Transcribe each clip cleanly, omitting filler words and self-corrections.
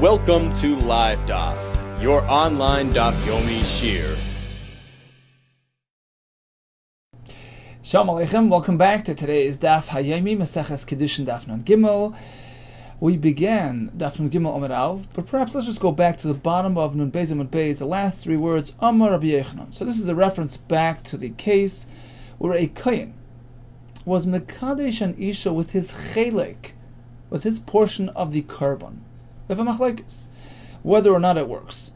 Welcome to Live DAF, your online DAF Yomi Shir. Shalom Aleichem, welcome back to today's DAF Hayomi, Maseches KIDDUSHIN DAF Nun Gimel. We began DAF Nun Gimel Amud Aleph, but perhaps let's just go back to the bottom of Nun Beis Amud Beis, the last three words, Amar Rabbi Yehuda. So this is a reference back to the case where a kohen was mekadesh an isha with his chelek, with his portion of the korban. We have a machlekes, whether or not it works.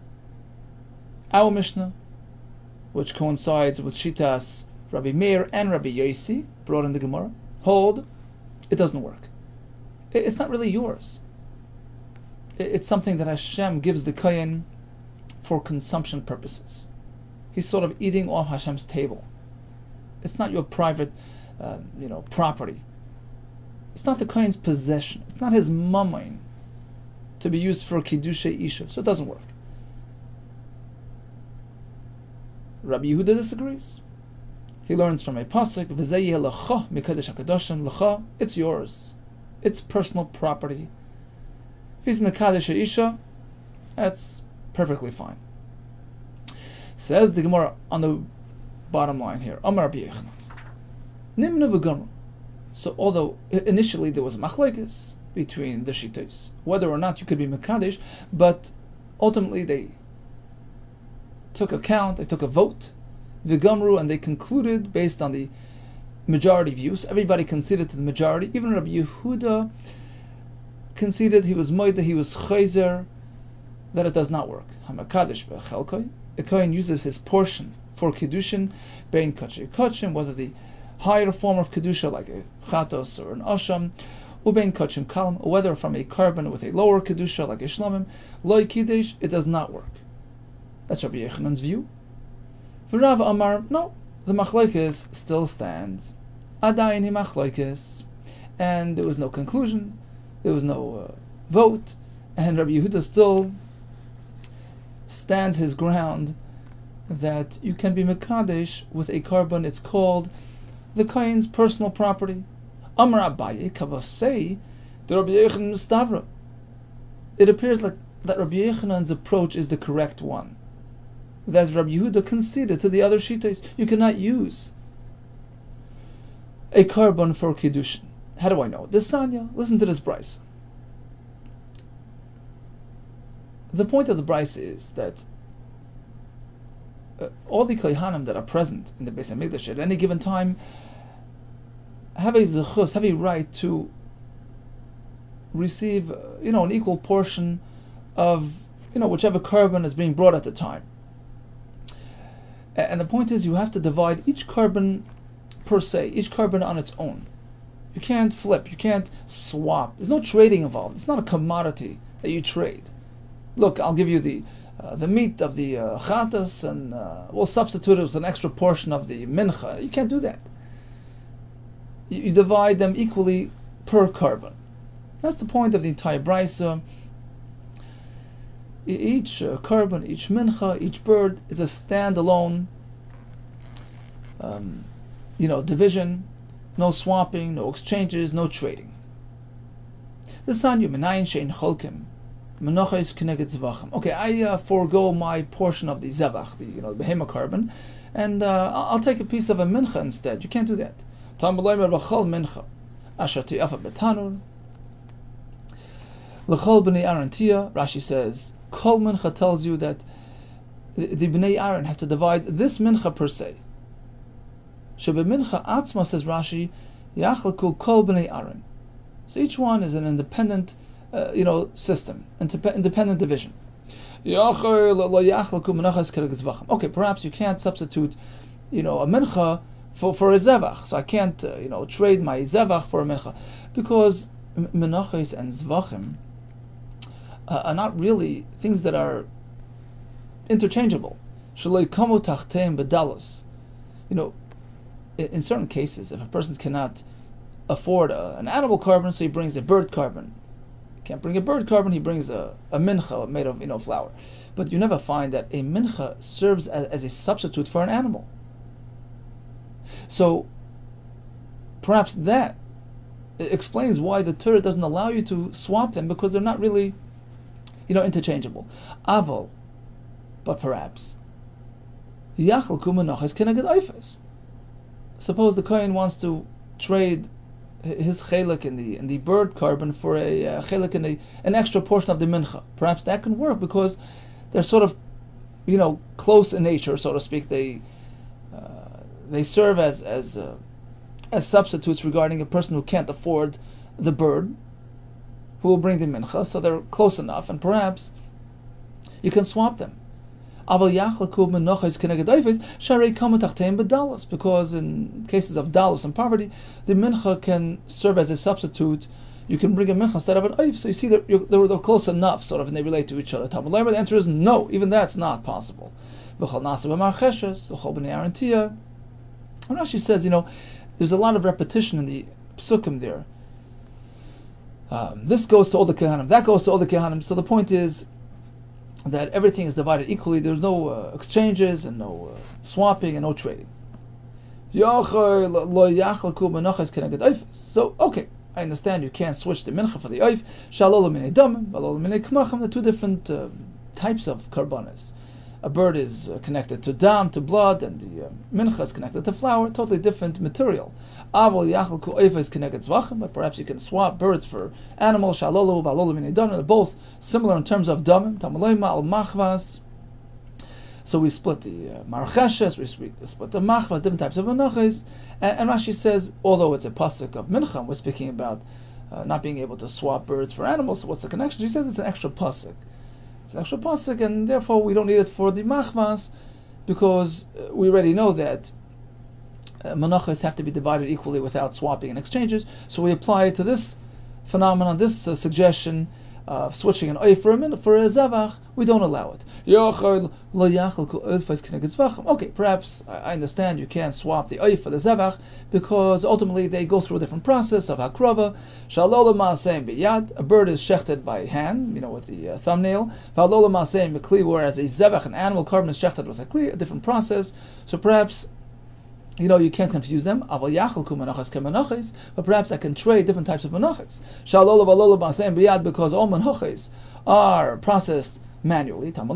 Our Mishnah, which coincides with Shitas Rabbi Meir and Rabbi Yossi, brought in the Gemara, hold, it doesn't work. It's not really yours. It's something that Hashem gives the kohen for consumption purposes. He's sort of eating off Hashem's table. It's not your private, property. It's not the kohen's possession. It's not his mamain to be used for Kiddushay Isha, so it doesn't work. Rabbi Yehuda disagrees. He learns from a pasuk, "V'zeh yeh lecha mikadosh hakadoshim lecha." It's yours. It's personal property. If he's mekadesh Isha, that's perfectly fine. Says the Gemara on the bottom line here, Amar Rabbi Yehuda. Nimnu v'gamru. So although initially there was a machlekes between the shittos, whether or not you could be mekadesh, but ultimately they took account, they took a vote, v'gamru, and they concluded based on the majority views. Everybody conceded to the majority. Even Rabbi Yehuda conceded, he was moida, he was chayzer, that it does not work. Hamakadesh be'chelkoi. A kohen uses his portion for kiddushin, bein kachim kachim, whether the higher form of kedusha like a chatos or an asham, ubein kachim kalam, or whether from a korban with a lower kedusha like a shlomim, loy kiddush, it does not work. That's Rabbi Yechonan's view. For Rav Amar, no, the machlokes still stands. Adayin hi machlokes, and there was no conclusion, there was no vote, and Rabbi Yehuda still stands his ground that you can be mekadesh with a korban. It's called the kohen's personal property. Amar Abaye kavasei the Rabbi Yechonan mistavra. It appears like that Rabbi Yechonan's approach is the correct one. That Rabbi Yehuda conceded to the other shittos. You cannot use a korban for kiddushin. How do I know? This Sanya, listen to this brisa. The point of the brisa is that all the kohanim that are present in the Beis Hamikdash at any given time have a zechus, have a right to receive, an equal portion of, whichever korban is being brought at the time. And the point is, you have to divide each korban per se, each korban on its own. You can't flip, you can't swap. There's no trading involved. It's not a commodity that you trade. Look, I'll give you the meat of the chatas, and we'll substitute it with an extra portion of the mincha. You can't do that. You divide them equally per korban. That's the point of the entire brisa. Each korban, each mincha, each bird is a standalone, division. No swapping, no exchanges, no trading. The sanyu menayin shein cholkim. Okay, I forego my portion of the zevach, the behema korban, and I'll take a piece of a mincha instead. You can't do that. Mincha, ashati afa betanur. L'chol b'nei Aaron tia. Rashi says, kol mincha tells you that the b'nei Aaron have to divide this mincha per se. Shebe mincha atzma, says Rashi, yachlaku kol b'nei Aaron. So each one is an independent system, independent division. Okay, perhaps you can't substitute, a mincha for a zevach. So I can't, trade my zevach for a mincha, because menachos and zvachim are not really things that are interchangeable. In certain cases, if a person cannot afford an animal korban, so he brings a bird korban. Can't bring a bird korban, he brings a mincha made of flour. But you never find that a mincha serves as a substitute for an animal. So perhaps that explains why the Torah doesn't allow you to swap them, because they're not really interchangeable. Aval, but perhaps, yachalku menachos keneged oifes. Suppose the kohen wants to trade his chelik in the bird carbon for a chelik in an extra portion of the mincha. Perhaps that can work because they're sort of, close in nature, so to speak. They serve as substitutes regarding a person who can't afford the bird, who will bring the mincha. So they're close enough, and perhaps you can swap them. Because in cases of dalus and poverty, the mincha can serve as a substitute. You can bring a mincha instead of an oif. So you see they're close enough, sort of, and they relate to each other. The answer is no, even that's not possible. And Rashi says, there's a lot of repetition in the psukim there. This goes to all the kehanim, that goes to all the kehanim. So the point is that everything is divided equally. There's no exchanges and no swapping and no trading. So, okay, I understand you can't switch the mincha for the oif. Shalol minei damim, valol minei kmachim, the two different types of karbanas. A bird is connected to dam, to blood, and the mincha is connected to flour, totally different material. Avol yachalku oif is connected zvachim, but perhaps you can swap birds for animals. Shalolu valolu minei damim, they're both similar in terms of damim. Tamaloima al machvas. So we split the marcheshes, we split the machvas, different types of menachos. And Rashi says, although it's a pasuk of mincha, we're speaking about not being able to swap birds for animals. So what's the connection? She says it's an extra pasuk. It's an extra pasuk, and therefore we don't need it for the machmas, because we already know that menachos have to be divided equally without swapping and exchanges. So we apply it to this phenomenon, this suggestion of switching an oif for a zavach. We don't allow it. Okay, perhaps I understand you can't swap the oif for the zavach because ultimately they go through a different process of hakrava. A bird is shechted by hand, with the thumbnail. Whereas a zavach, an animal carbon, is shechted with a kli, a different process. So perhaps you can't confuse them. But perhaps I can trade different types of menachos. Because all menachos are processed manually. All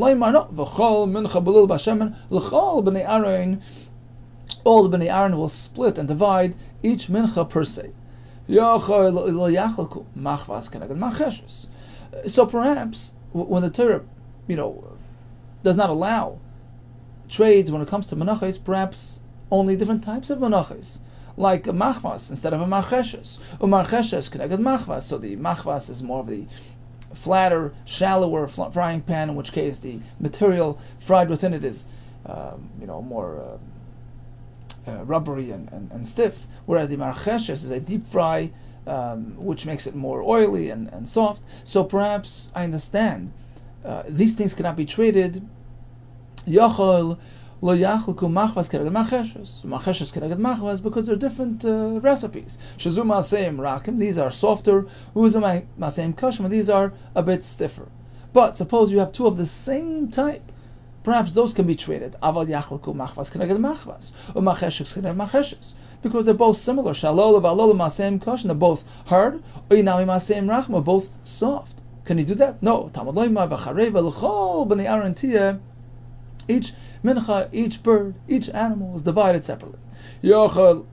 the bnei Aaron will split and divide each mincha per se. So perhaps when the Torah, does not allow trades when it comes to menachos, perhaps only different types of menachos, like a machvas instead of a marcheshes. Marcheshes connected machvas, so the machvas is more of the flatter, shallower frying pan, in which case the material fried within it is, more rubbery and stiff, whereas the marcheshes is a deep fry, which makes it more oily and soft. So perhaps I understand these things cannot be traded. Yachol lo yachalku machvas keneged marcheshes keneged machvas, because they're different recipes. Shazu maseim rakim, these are softer. Uzu maseim kashim, these are a bit stiffer. But suppose you have two of the same type, perhaps those can be traded. Aval yachalku machvas keneged machvas, or marcheshes keneged marcheshes, because they're both similar. Shalol v'alol maseim kashim, they're both hard. Oinami maseim rachim, are both soft. Can you do that? No. Tamad loima v'charei v'lchol b'nei Aaron tiyeh. Each mincha, each bird, each animal is divided separately. So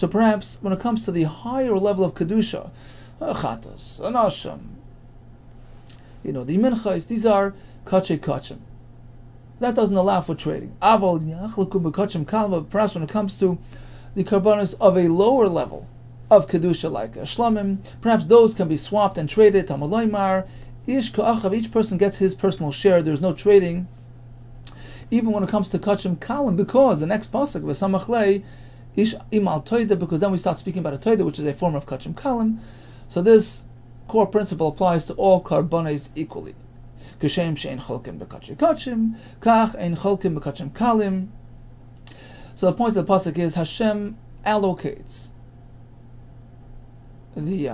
perhaps when it comes to the higher level of kedusha, chatas, anasham, the minchas, these are kache kachim. That doesn't allow for trading. Perhaps when it comes to the karbanos of a lower level of kedusha, like shlamim, perhaps those can be swapped and traded. Tamalaymar. Each person gets his personal share. There's no trading, even when it comes to kachim kalim, because the next pasuk v'samachlei ish imal toida, because then we start speaking about a toida, which is a form of kachim kalim. So this core principle applies to all karbanes equally. Kishem she'ein cholkim b'kachim kachim, kach ein cholkim b'kachim kalim. So the point of the pasuk is Hashem allocates the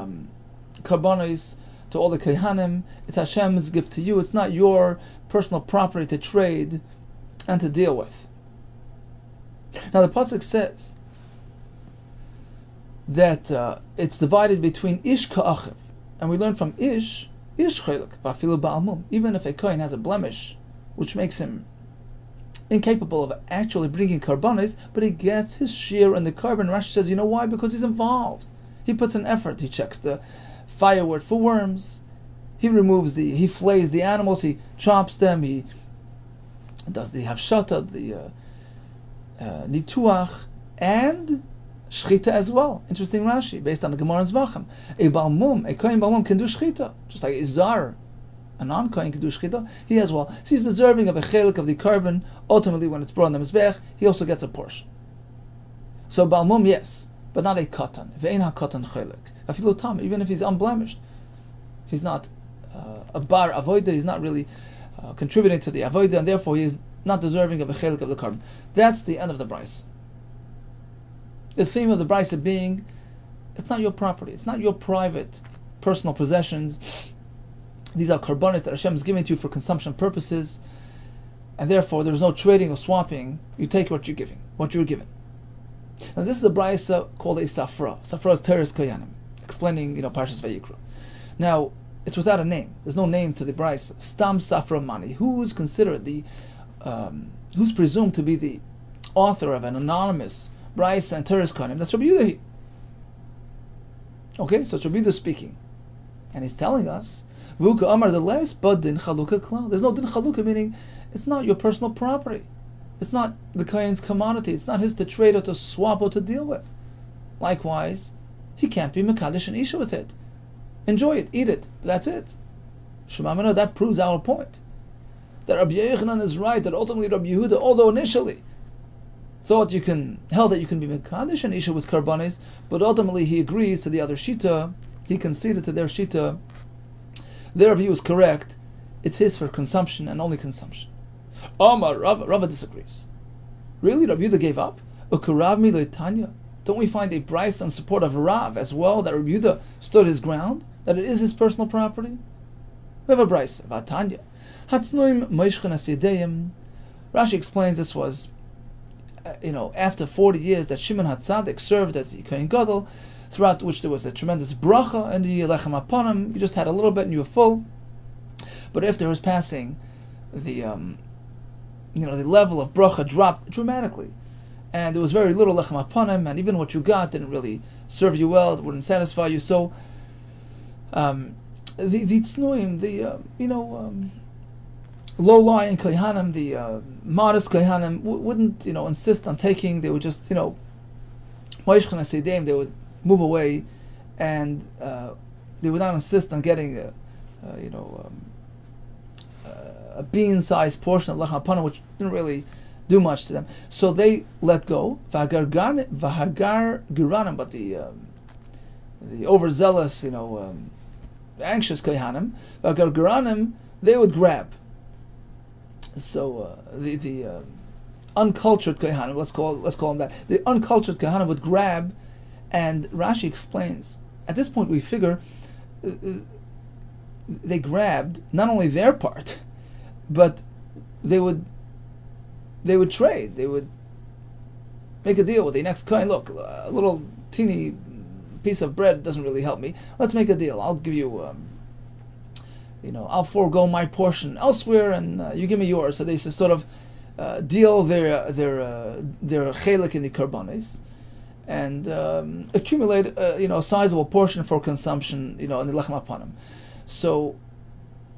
karbanes to all the kehanim. It's Hashem's gift to you. It's not your personal property to trade and to deal with. Now the pasuk says that it's divided between ish ka'achiv. And we learn from Ish chelik, vafilu ba'al mum. Even if a kohen has a blemish, which makes him incapable of actually bringing karbanis, but he gets his share in the carbon. Rashi says, you know why? Because he's involved. He puts an effort. He checks the firewood for worms. He flays the animals. He chops them. He does the hafshata, the nituach, and shchita as well. Interesting Rashi, based on the Gemara in Zvachim. A kohen balmum can do shchita, just like a zar. A non-kohen can do shchita. He as well. So he's deserving of a chelik of the carbon. Ultimately, when it's brought on the mizbech, he also gets a portion. So balmum, yes, but not a katan. Ve'ein ha-katan chelik. Afilu tam, even if he's unblemished, he's not a bar avoida. He's not really contributing to the avoida, and therefore he is not deserving of a chelik of the carbon. That's the end of the brisa. The theme of the brisa being, it's not your property. It's not your private, personal possessions. These are karbanis that Hashem is giving to you for consumption purposes, and therefore there is no trading or swapping. You take what you're given. Now this is a brisa called a safra. Safra is teres koyanim, explaining Parshas Vayikra. Now it's without a name. There's no name to the brisa. Stam safra mani. Who's considered who's presumed to be the author of an anonymous brisa and teres koyanim? That's Rabbi Yehuda. Okay, so it's Rabbi Yehuda speaking, and he's telling us. There's no din chalukah, meaning it's not your personal property. It's not the kohen's commodity. It's not his to trade or to swap or to deal with. Likewise, he can't be mekadesh and isha with it. Enjoy it, eat it, but that's it. Shema Mino, that proves our point. That Rabbi Yochanan is right, that ultimately Rabbi Yehuda, although initially held that you can be mekadesh and isha with karbanis, but ultimately he agrees to the other shita, he conceded to their shita. Their view is correct. It's his for consumption and only consumption. Rava disagrees. Really, Rabbi Yehuda gave up? Don't we find a brisa in support of Rav as well, that Rabbi Yehuda stood his ground, that it is his personal property? We have a brisa. Vatanya. Rashi explains this was, after 40 years that Shimon HaTzadik served as the Kohen Gadol, throughout which there was a tremendous bracha and the lechem aponim. You just had a little bit and you were full. But after his passing, the level of bracha dropped dramatically, and there was very little lechem aponim, and even what you got didn't really serve you well. It wouldn't satisfy you. So the tznuim, low-lying kohanim, the modest kohanim wouldn't insist on taking. They would just they would move away, and they would not insist on getting a bean-sized portion of lechem aponim, which didn't really do much to them. So they let go. Vahagar giranim, but the overzealous, anxious kohanim, vahagar giranim, they would grab. So the uncultured kohanim, let's call them that. The uncultured kohanim would grab. And Rashi explains, at this point we figure they grabbed not only their part, but they would trade. They would make a deal with the next kohen. Look, a little teeny piece of bread doesn't really help me. Let's make a deal. I'll give you, I'll forego my portion elsewhere, and you give me yours. So they sort of deal their chelik in the karbanis, and accumulate a sizable portion for consumption in the lechem aponim. So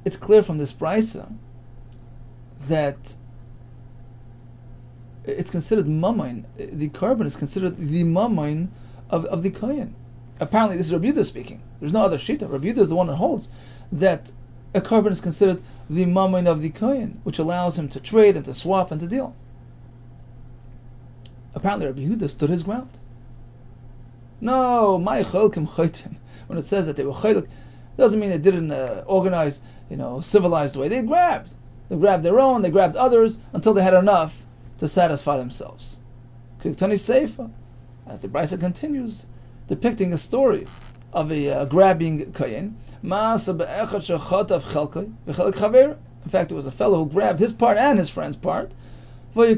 it's clear from this brisa that it's considered mamain. The carbon is considered the mamain of the kohen. Apparently this is Rabbi Yehuda speaking. There's no other shita. Rabbi Yehuda is the one that holds that a carbon is considered the mamain of the kohen, which allows him to trade and to swap and to deal. Apparently Rabbi Yehuda stood his ground. No, my cholkim choitim. When it says that they were cholik, doesn't mean they didn't organize, civilized way. They grabbed their own, they grabbed others until they had enough to satisfy themselves. Kiktani Seifa, as the brisa continues, depicting a story of a grabbing kohen. In fact, it was a fellow who grabbed his part and his friend's part. Until his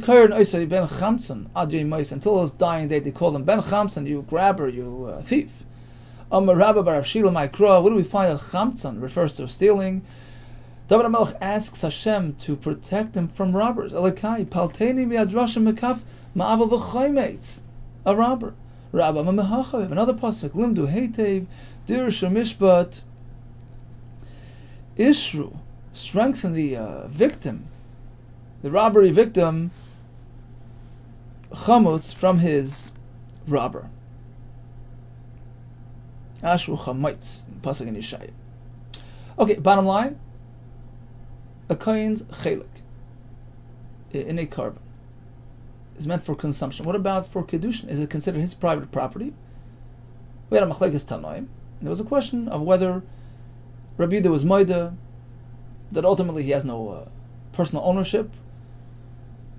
dying day, they called him Ben Chamson, you grabber, you thief. Rabba bar Avshila Maikra. What do we find that Chamtzan refers to stealing? David HaMelech asks Hashem to protect him from robbers. Elikai, palteni mi'adrashim mekaf ma'aval v'chaymeitz. A robber. Rabba ma'mehachav. Another pasuk. Limdu heitev dir shemishbat. Ishru. Strengthen the victim, the robbery victim, chamutz, from his robber. Ashru chametz. Pasuk in Yeshaya. Okay, bottom line. A kohen's chelik in a carbon is meant for consumption. What about for kiddushin? Is it considered his private property? We had a machlekes tanoim, and there was a question of whether Rabbi Yehuda was moida, that ultimately he has no personal ownership.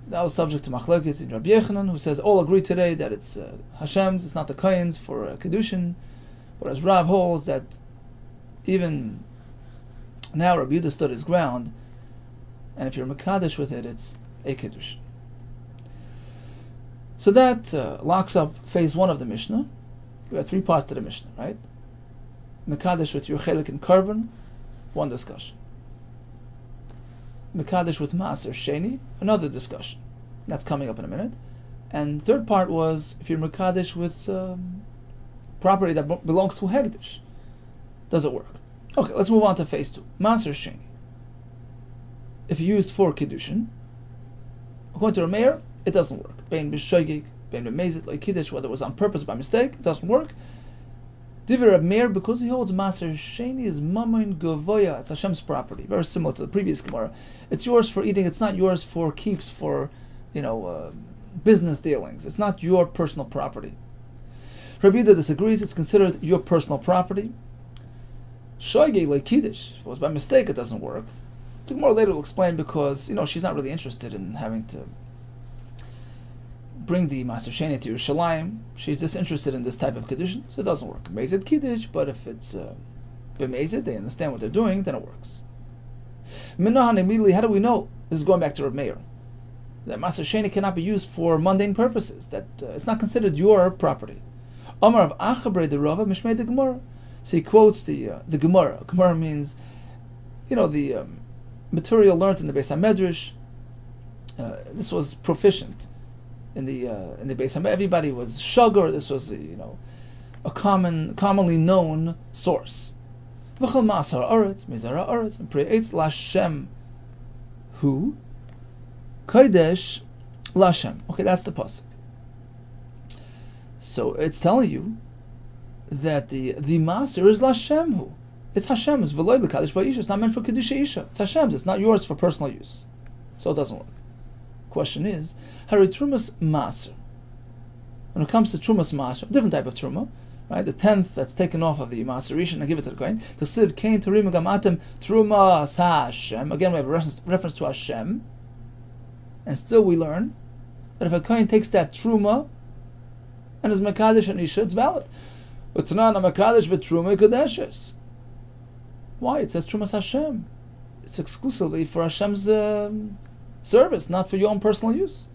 That was subject to machlekes in Rabbi Yechanan, who says all agree today that it's Hashem's, it's not the kohen's for kiddushin, whereas Rav holds that even now Rabbi Yehuda stood his ground, and if you're mekadesh with it, it's a kiddush. So that locks up phase 1 of the Mishnah. We have 3 parts to the Mishnah, right? Mekadesh with your chelik and carbon, one discussion. Mekadesh with Maaser Sheni, another discussion. That's coming up in a minute. And third part was if you're Mekadesh with property that belongs to Hegdish. Does it work? Okay, let's move on to phase 2. Maaser Sheni. If used for Kiddushin, according to Rameir, it doesn't work. Bein b'shoigig, bein b'mezit, like Kiddush, whether it was on purpose or by mistake, it doesn't work. Divrei Rameir, because he holds Maaser Sheni is Mammon Gavoya, it's Hashem's property, very similar to the previous Gemara. It's yours for eating, it's not yours for keeps, for, business dealings. It's not your personal property. Rabbi Yehuda disagrees, it's considered your personal property. Shoigig, like Kiddush, if it was by mistake, it doesn't work. The Gemara later will explain because, she's not really interested in having to bring the Maaser Sheni to Yerushalayim. She's just interested in this type of Kiddushin, so it doesn't work. Mezid Kiddush, but if it's B'mezid, they understand what they're doing, then it works. Minahan, immediately, how do we know? This is going back to Reb Meir. That Maaser Sheni cannot be used for mundane purposes, that it's not considered your property. Amar of Achabre de Rava, Mishmei de Gemara. So he quotes the Gemara. Gemara means, the material learned in the Beis HaMedrash. This was proficient in the Beis HaMedrash. Everybody was shagar. This was a commonly known source. V'chol ma'asar ha'aretz, mizar ha'aretz, and pre'etz l'Hashem hu kodesh l'Hashem. Okay, that's the pasuk. So it's telling you that the maser is l'Hashem hu. It's Hashem's. V'loy l'kadosh ba'isha. It's not meant for kedusha isha. It's Hashem's. It's not yours for personal use. So it doesn't work. Question is, hari trumas maser. When it comes to trumas maser, a different type of truma, right? The 10th that's taken off of the maser rishon and give it to the kohen. To siv kain tarim gamatem trumas Hashem. Again, we have a reference to Hashem, and still we learn that if a kohen takes that truma and is mekadesh and isha, it's valid. But tanan mekadesh v'truma kadeshes. Why? It says Trumas Hashem. It's exclusively for Hashem's service, not for your own personal use.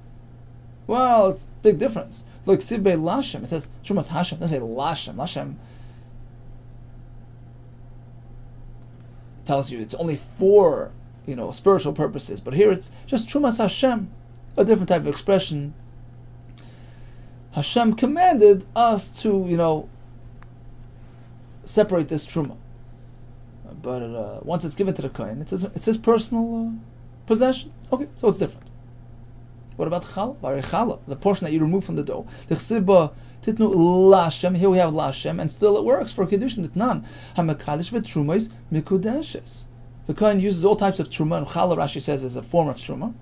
Well, it's a big difference. Look, Sibbe Lashem. It says Trumas Hashem. It doesn't say Lashem. Lashem tells you it's only for spiritual purposes. But here it's just Trumas Hashem, a different type of expression. Hashem commanded us to separate this truma. But once it's given to the kohen, it's his personal possession. Okay, so it's different. What about challah? The portion that you remove from the dough. The chsiba titnu l'Hashem. Here we have l'Hashem, and still it works for kiddushin. Titnan hamekadesh v'trumos mikudeshes. The kohen uses all types of truma, and challah, Rashi says, is a form of truma,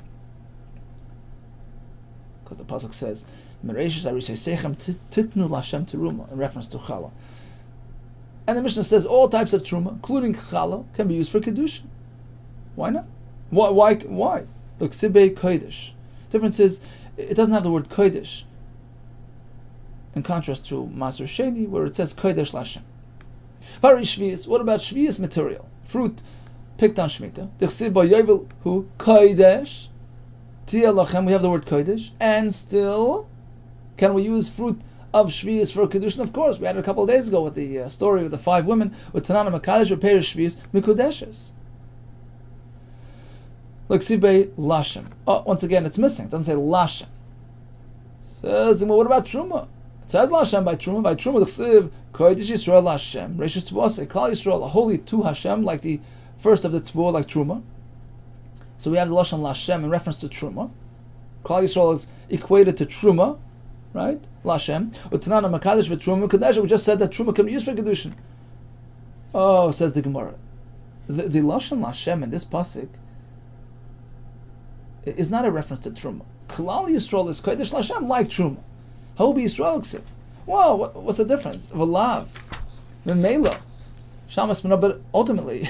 because the pasuk says mereishis arisei titnu l'Hashem teruma, in reference to challah. And the Mishnah says all types of truma, including challah, can be used for kiddushin. Why not? Why? Look, sibei kodesh. Difference is, it doesn't have the word kodesh, in contrast to Maaser Sheni, where it says kodesh l'Hashem. Vari shvius. What about shvius material? Fruit picked on Shemitah. Dichsib yovel hu kodesh. Tia lachem. We have the word kodesh, and still, can we use fruit of Shvius for Kiddushin. Of course, we had it a couple of days ago with the story of the 5 women with Tanana Makadesh Repair Shvius Mikudeshes. Look, Sibei Lashem. Oh, once again, it's missing. It doesn't say Lashem. Says, well, what about Truma? It says Lashem by Truma. By Truma, L'chsiv Kodesh Yisrael Lashem. Reishis Tvose, Klal Yisrael, holy to Hashem, like the first of the Tvor, like Truma. So we have the Lashon Lashem in reference to Truma. Klal Yisrael is equated to Truma, right? Lashem. Utanana Makadesh with Truma Kadesh. We just said that Truma can be used for Kiddushin. Oh, says the Gemara. The Lashon Lashem in this pasuk is not a reference to Truma. Klal Yisrael is Kodesh Lashem like Truma. How will be Yisrael Ksiv? Well, what's the difference? V'lav, V'meila, Shamas Menah. But ultimately,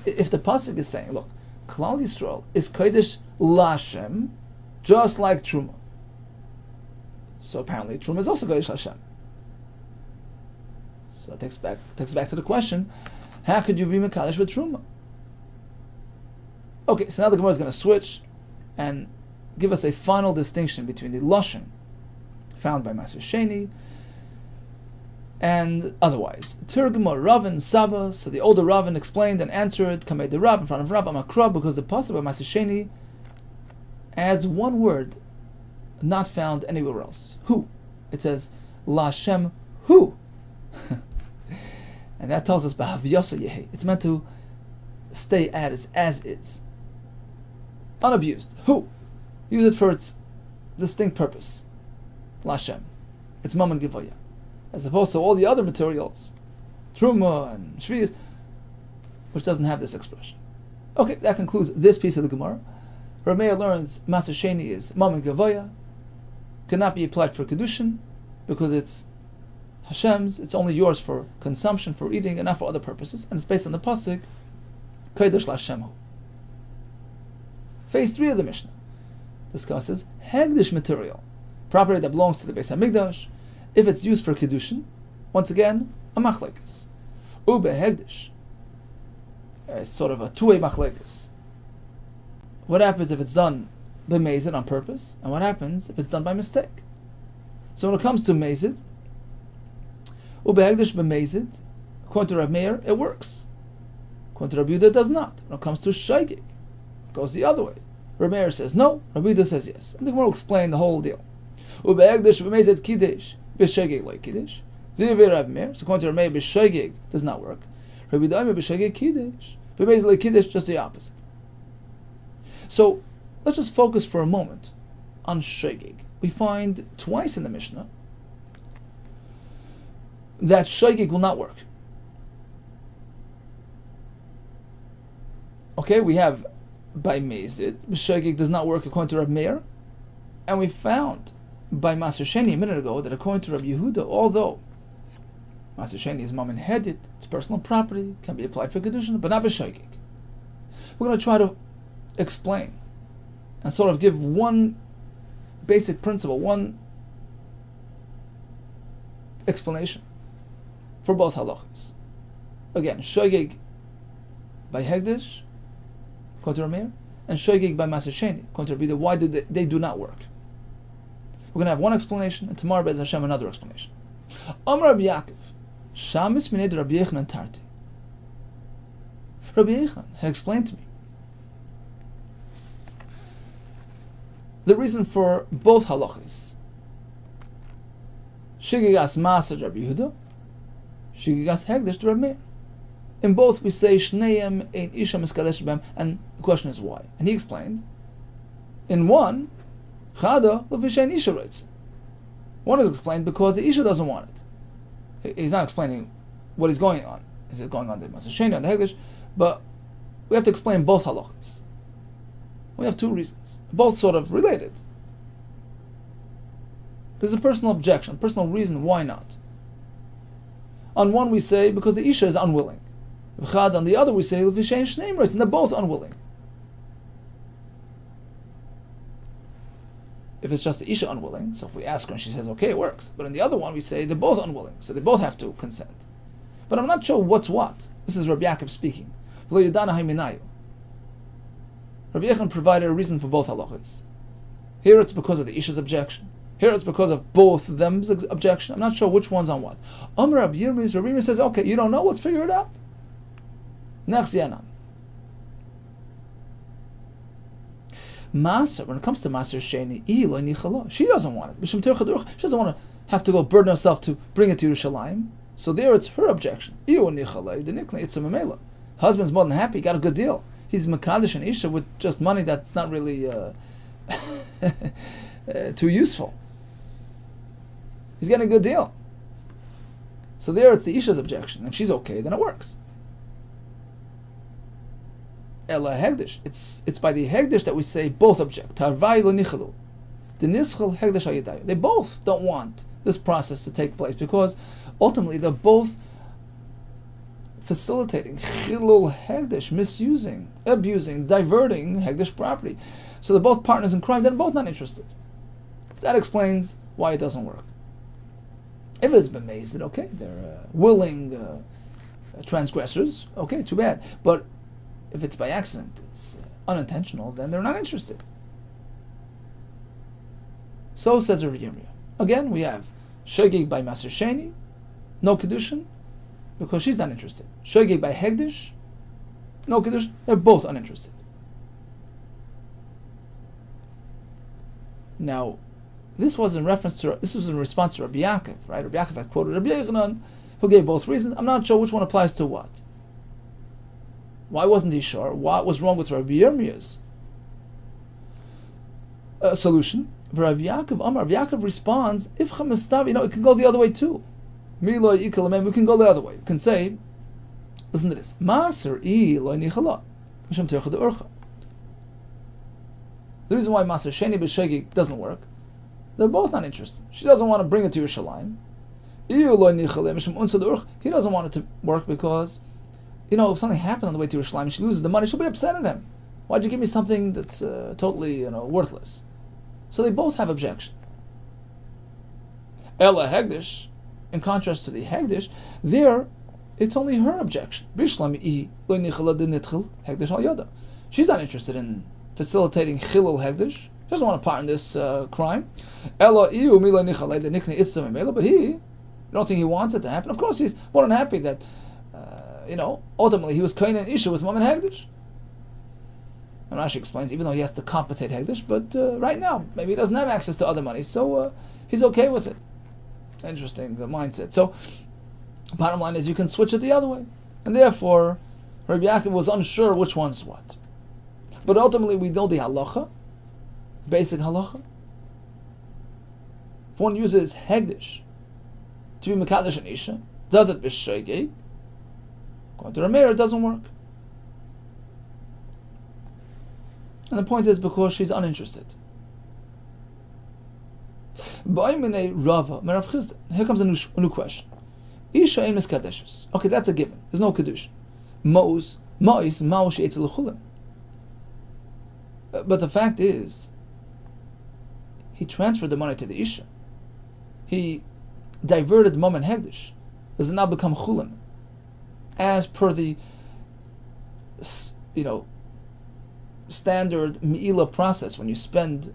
if the pasuk is saying, look, Klal Yisrael is Kodesh Lashem, just like Truma. So apparently, Truma is also Kodesh Lashem. So it takes back to the question: how could you be Mekadesh with Truma? Okay, so now the Gemara is going to switch and give us a final distinction between the Lashon found by Maser Sheni and otherwise. Tirgma Ravin Saba. So the older Ravin explained and answered Kamei de Rav in front of Rav Amakra, because the pasuk by Maser Sheni adds one word not found anywhere else. Who? It says Lashem Hu. And that tells us B'Havyasa Yehi. It's meant to stay as is. Unabused. Who? Use it for its distinct purpose. Lashem. It's Mammon Givoya. As opposed to all the other materials, Truma and Shvius, which doesn't have this expression. Okay, that concludes this piece of the Gemara. Rameir learns Maser Sheni is Mammon Givoya, cannot be applied for Kiddushin, because it's Hashem's, it's only yours for consumption, for eating, and not for other purposes, and it's based on the pasuk Kodesh Lashem. Phase 3 of the Mishnah discusses Hegdish material, property that belongs to the Beis HaMikdash. If it's used for Kiddushin, once again, a machlekes. Ube Hegdish, it's sort of a two-way machlekes. What happens if it's done b'mezid on purpose, and what happens if it's done by mistake? So when it comes to mezid, Ube Hegdish b'mezid, according to Rav Meir, it works. According to Rabbi Yehuda, it does not. When it comes to shaygig, it goes the other way. Rav Meir says no, Rabbi Yehuda says yes. And the Gemara will explain the whole deal. Ubehegdish b'mezid kiddush b'shegeg like kiddush. Zivir Rav Meir. So according to Rav Meir, b'shegeg does not work. Rabbi Yehuda b'shegeg kiddush. B'mezid like kiddush, just the opposite. So let's just focus for a moment on shegeg. We find twice in the Mishnah that shegeg will not work. Okay, we have by mezid, shegeg does not work according to Rav Meir, and we found by Maser Sheni a minute ago that according to Rabbi Yehuda, although Maser Sheni is Mammon Hedit, it's personal property, can be applied for Kiddushin, but not b'shegeg. We're going to try to explain and sort of give one basic principle, one explanation for both halachas. Again, shegeg by Hegdish, according to Rav Meir, and shegeg by Maser Sheni, according to Rabbi Yehuda. Why do they do not work? We're going to have one explanation, and tomorrow, Be'ez Hashem, another explanation. Amar Rabbi Yaakov, Shamis mined Rabbi Yechanan Tarti. Rabbi Yechanan had explained to me the reason for both halachas. Shigigas Maser Rabbi Yehuda, Shigigas Hegdish to Rabbi Meir. In both we say Shneim Ein Isha Miskadesh Bem, and the question is why. And he explained, in one, Chada Levishain Isha writes. One is explained because the Isha doesn't want it. He's not explaining what is going on. Is it going on the Maser Sheni, on the Hegdish? But we have to explain both halachas. We have two reasons, both sort of related. There's a personal objection, personal reason why not. On one we say because the Isha is unwilling. On the other we say Levishain Shneim writes, and they're both unwilling. If it's just the Isha unwilling, so if we ask her and she says, okay, it works. But in the other one, we say they're both unwilling, so they both have to consent. But I'm not sure what's what. This is Rabbi Yaakov speaking. Rabbi Yechanan provided a reason for both halachas. Here it's because of the Isha's objection. Here it's because of both of them's objection. I'm not sure which one's on what. Rabbi Yirmiyah says, okay, you don't know, let's figure it out. Next yanan. Maser, when it comes to Maser Sheni, she doesn't want it. She doesn't want to have to go burden herself to bring it to Yerushalayim. So there it's her objection. Husband's more than happy, got a good deal. He's Mekadesh and Isha with just money that's not really too useful. He's getting a good deal. So there it's the Isha's objection. If she's okay, then it works. Ela Hegdish. It's by the Hegdish that we say both object. Tarvai lo nichalu. The Nischel Hegdish Ayadayu. They both don't want this process to take place because ultimately they're both facilitating Chilul Hegdish, misusing, abusing, diverting Hegdish property. So they're both partners in crime, they're both not interested. So that explains why it doesn't work. If it's been mazed, okay, they're willing transgressors, okay, too bad. But if it's by accident, it's unintentional, then they're not interested. So says Rabbi Yirmiyah. Again, we have Shogeg by Maser Sheni, no Kiddushin, because she's not interested. Shogeg by Hegdish, no Kiddushin, they're both uninterested. Now, this was in response to Rabbi Yaakov, right? Rabbi Yaakov had quoted Rabbi Yehuda, who gave both reasons. I'm not sure which one applies to what. Why wasn't he sure? What was wrong with Rabbi Yirmiyah's solution? Rabbi Yaakov responds, if chamistav, it can go the other way too. We can go the other way. We can say, listen to this. The reason why Maser Sheni b'Shogeg doesn't work, they're both not interested. She doesn't want to bring it to Yerushalayim. He doesn't want it to work because, if something happens on the way to Yerushalayim and she loses the money, she'll be upset at him. Why'd you give me something that's totally, worthless? So they both have objection. Ella Hegdish, in contrast to the Hegdish, there, it's only her objection. She's not interested in facilitating Chilul Hegdish. He doesn't want to part in this crime. But he, you don't think he wants it to happen? Of course, he's more than happy that, ultimately he was Kain and Isha with Mom and Hegdish. And Rashi explains, even though he has to compensate Hegdish, but right now, maybe he doesn't have access to other money, so he's okay with it. Interesting mindset. So, bottom line is you can switch it the other way. And therefore, Rabbi Yaakov was unsure which one's what. But ultimately we know the halacha, basic halacha. If one uses Hegdish to be Mekadesh and Isha, does it b'Shogeg? According to Rameir, it doesn't work. And the point is because she's uninterested. Here comes a new question. Isha ein miskadeshes. Okay, that's a given. There's no kedushin. But the fact is, he transferred the money to the Isha. He diverted Mom and Hegdish. Does it now become chulin? As per the, standard Me'ilah process, when you spend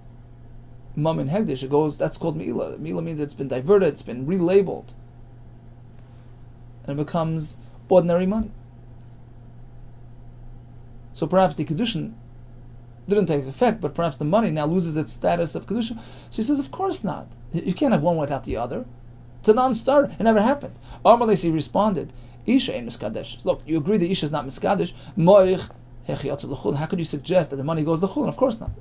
Mom and Hegdish, that's called Me'ilah. Me'ilah means it's been diverted, it's been relabeled, and it becomes ordinary money. So perhaps the Kiddushin didn't take effect, but perhaps the money now loses its status of Kiddushin. So he says, of course not. You can't have one without the other. It's a non-starter. It never happened. Armalesi responded, Isha ain't miskadesh. Look, you agree that Isha is not miskadesh. Moich hechiyatz. How could you suggest that the money goes to chulin? Of course not.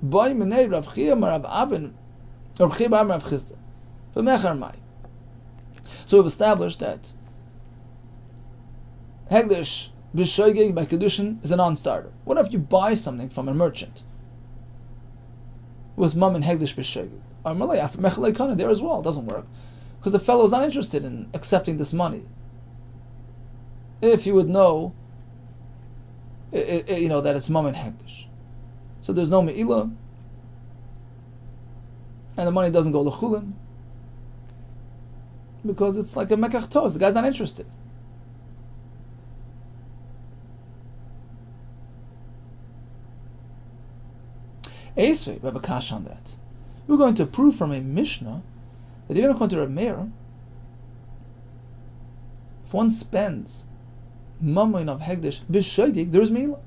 So we've established that Hegdish b'Shogeg by Kiddushin is a non-starter. What if you buy something from a merchant with Mom and Hegdish b'Shogeg? There as well, it doesn't work. Because the fellow is not interested in accepting this money. If he would know, that it's Mom and Hegdish. So there's no Me'ilah, and the money doesn't go l'chulin, because it's like a mekach tos. The guy's not interested. Esvei, we have a kash on that. We're going to prove from a Mishnah that even according to Rabbi Meir, if one spends Mammon of Hegdish b'shogeg, there is Meila.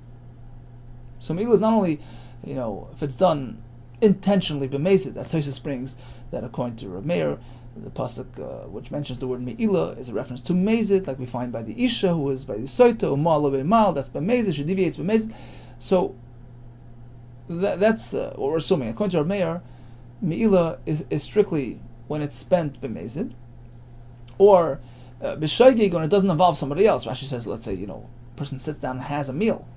So Meila is not only, if it's done intentionally b'mezid, as Tosfos brings that according to Rabbi Meir, the pasuk which mentions the word Meila is a reference to mezid, like we find by the Isha, who is by the Soita, Umal Mal, that's b'mezid, she deviates b'mezid. So that's what we're assuming. According to Rabbi Meir, Meila is strictly when it's spent b'mezid, or b'shogeg when it doesn't involve somebody else. Rashi says, let's say, a person sits down and has a meal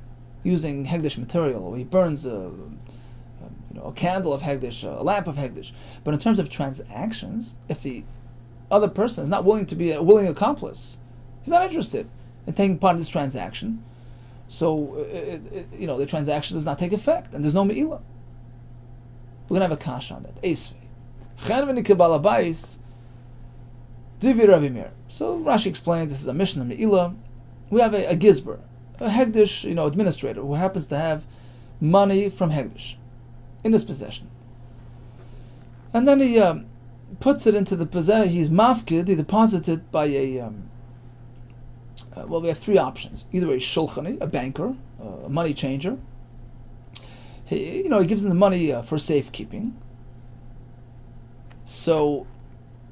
using Hegdish material, or he burns a candle of Hegdish, a lamp of Hegdish. But in terms of transactions, if the other person is not willing to be a willing accomplice, he's not interested in taking part in this transaction, so the transaction does not take effect, and there's no me'ilah. We're going to have a kasha on that. Esvei. Chen v'nikabal habayis divi Rabbi Meir. So Rashi explains this is a mission of me'ilah. We have a gizber, a Hegdish, administrator who happens to have money from Hegdish in his possession, and then he puts it into the possession. He's mafkid. He deposits it by a. We have three options: either a shulchani, a banker, a money changer. He gives him the money for safekeeping. So,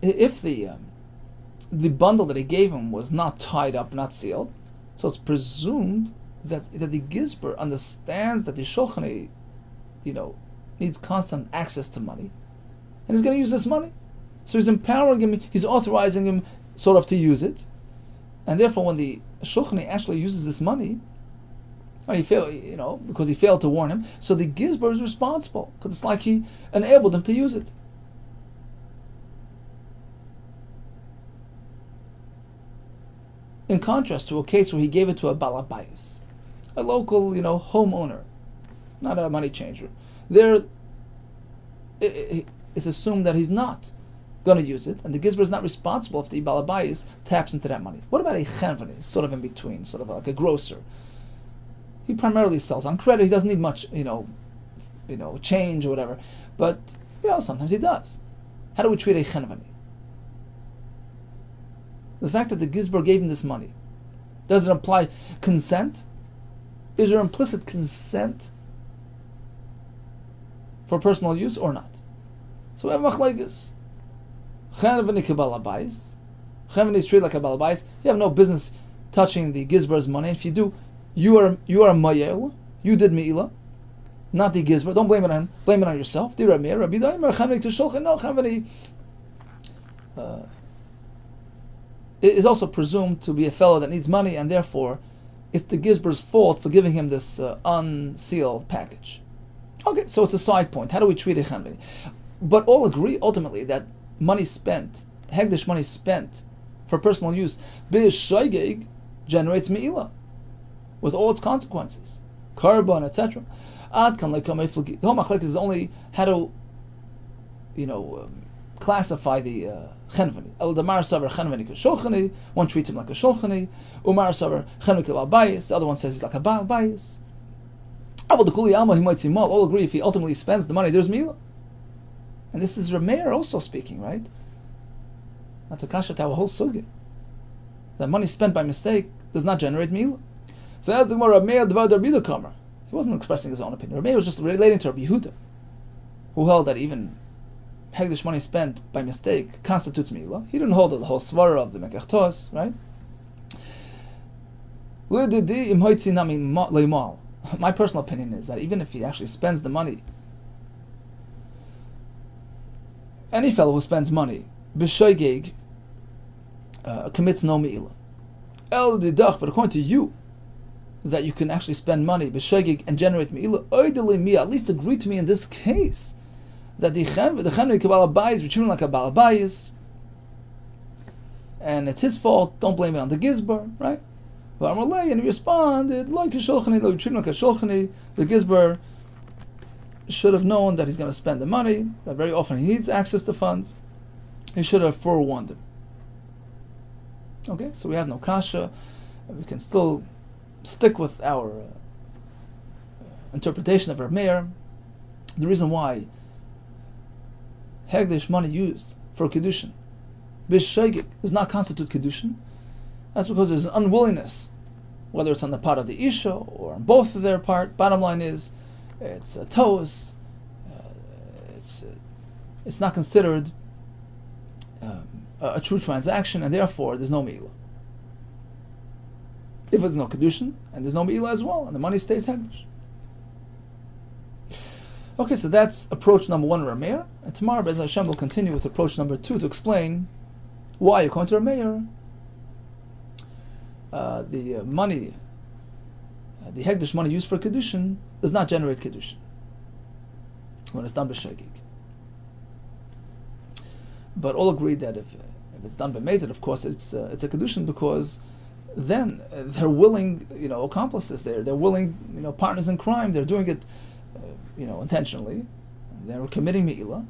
if the bundle that he gave him was not tied up, not sealed, so it's presumed that the gizber understands that the shulchani, needs constant access to money, and he's going to use this money. So he's empowering him, he's authorizing him sort of to use it, and therefore when the shulchani actually uses this money, because he failed to warn him, so the gizber is responsible, because it's like he enabled him to use it. In contrast to a case where he gave it to a balabayis, a local, homeowner, not a money changer. There, it's assumed that he's not going to use it, and the gizber is not responsible if the balabayis taps into that money. What about a chenvani, sort of in between, sort of like a grocer? He primarily sells on credit. He doesn't need much, change or whatever. But sometimes he does. How do we treat a chenvani? The fact that the gizber gave him this money, does it imply consent? Is there implicit consent for personal use or not? So we have machlekes. Chenvani kibal habayis. Chenvani is treated like a balabais. You have no business touching the gizber's money. If you do, you are a mayel. You did me'ilah, not the gizber. Don't blame it on him. Blame it on yourself. The Rabbi Daimer chenvani to shulchan. No, chenvani is also presumed to be a fellow that needs money, and therefore it's the gizber's fault for giving him this unsealed package. Okay, so it's a side point. How do we treat a chenvani? But all agree ultimately that money spent, Hegdish money spent for personal use, b'shogeg generates me'ilah with all its consequences, carbon, etc. Ad kan lekam eflagi. The whole machlekes is only how to, classify the chenvani. El damar savar chenvani k'shulchani. One treats him like a shulchani. Umar savar chenvani k'balbayis. The other one says he's like a balbayis. Avol dekuli alma he might see mal. All agree if he ultimately spends the money, there's me'ilah. And this is Rabbi Meir also speaking, right? That's a kasha to our whole sugya. That money spent by mistake does not generate me'ilah. So that's the Gemara. Rabbi Meir devar Rabbi Yehuda Kessler. He wasn't expressing his own opinion. Rabbi Meir was just relating to Rabbi Yehuda, who held that even Hegdish money spent by mistake constitutes me'ilah. He didn't hold the whole svara of the Mekach Tos, right? My personal opinion is that even if he actually spends the money, any fellow who spends money b'shogeg commits no me'ilah. El didach, but according to you, that you can actually spend money b'shogeg and generate me'ilah, at least agree to me in this case that the chenvani k'bal habayis, we're treating like a balabayis, and it's his fault. Don't blame it on the gizber, right? And he responded like a shulchani, like treating like a shulchani. The gizber should have known that he's going to spend the money. That very often he needs access to funds. He should have forewarned him. Okay, so we have no kasha. We can still stick with our interpretation of Rabbi Meir. The reason why Hegdish money used for Kiddushin. B'shegig does not constitute Kiddushin. That's because there's an unwillingness, whether it's on the part of the Isha or on both of their part. Bottom line is, it's a toes. It's not considered a true transaction, and therefore there's no Me'ilah. If there's no Kiddushin, and there's no Me'ilah as well, and the money stays Hegdish. Okay, so that's approach number 1 of Rameir, and tomorrow Be'ez Hashem will continue with approach number 2 to explain why, according to Rameir, the money, the Hegdish money used for Kiddushin does not generate Kiddushin when it's done b'shegig. But all agree that if it's done by Mezid, of course it's a Kiddushin, because then they're willing, accomplices. They're willing, partners in crime. They're doing it, intentionally. They're committing Me'ilah.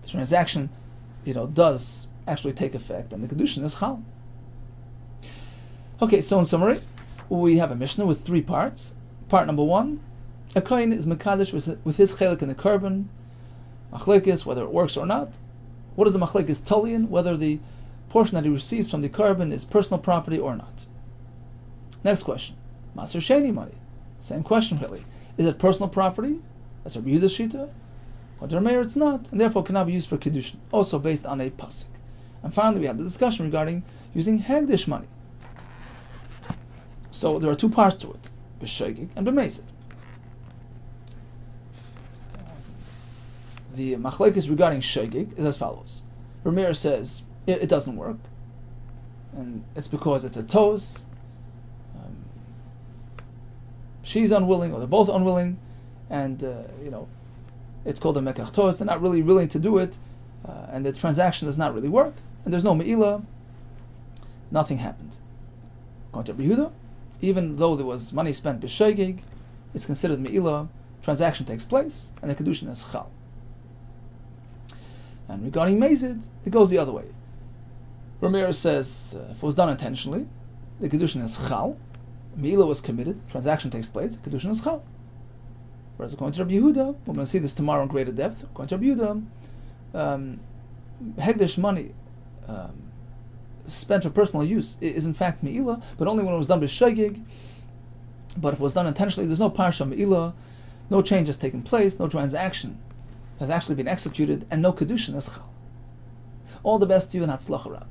The transaction, does actually take effect, and the Kiddushin is Chal. Okay, so in summary, we have a Mishnah with 3 parts. Part number 1, a kohen is Mekadesh with his chelik in the korban. Machlekes, whether it works or not. What is the machlekes Tolian, whether the portion that he receives from the korban is personal property or not. Next question, Maser Sheni money. Same question really. Is it personal property? That's Rabbi Yehuda's Shita. According to Rameir, it's not, and therefore cannot be used for Kiddushin, also based on a pasuk. And finally, we have the discussion regarding using Hegdish money. So there are 2 parts to it, b'shegig and b'mezid. The machlekes regarding shegig is as follows. Rameir says it doesn't work, and it's because it's a tos. She's unwilling, or they're both unwilling, and it's called a mekach tos. They're not really willing to do it, and the transaction does not really work, and there's no me'ilah. Nothing happened. According to Rabbi Yehuda, even though there was money spent b'shegig, it's considered me'ilah. Transaction takes place, and the Kiddushin is chal. And regarding Mezid, it goes the other way. Rameir says if it was done intentionally, the Kiddushin is chal. Me'ilah was committed, transaction takes place, the Kiddushin is chal. Whereas according to Rabbi Yehuda, we're going to see this tomorrow in greater depth. According to Rabbi Yehuda, Hegdish money spent for personal use is in fact Me'ilah, but only when it was done b'shegig. But if it was done intentionally, there's no parsha Me'ilah, no change has taken place, no transaction has actually been executed, and no Kiddushin is chal. All the best to you, and Hatzlacha Rabbah.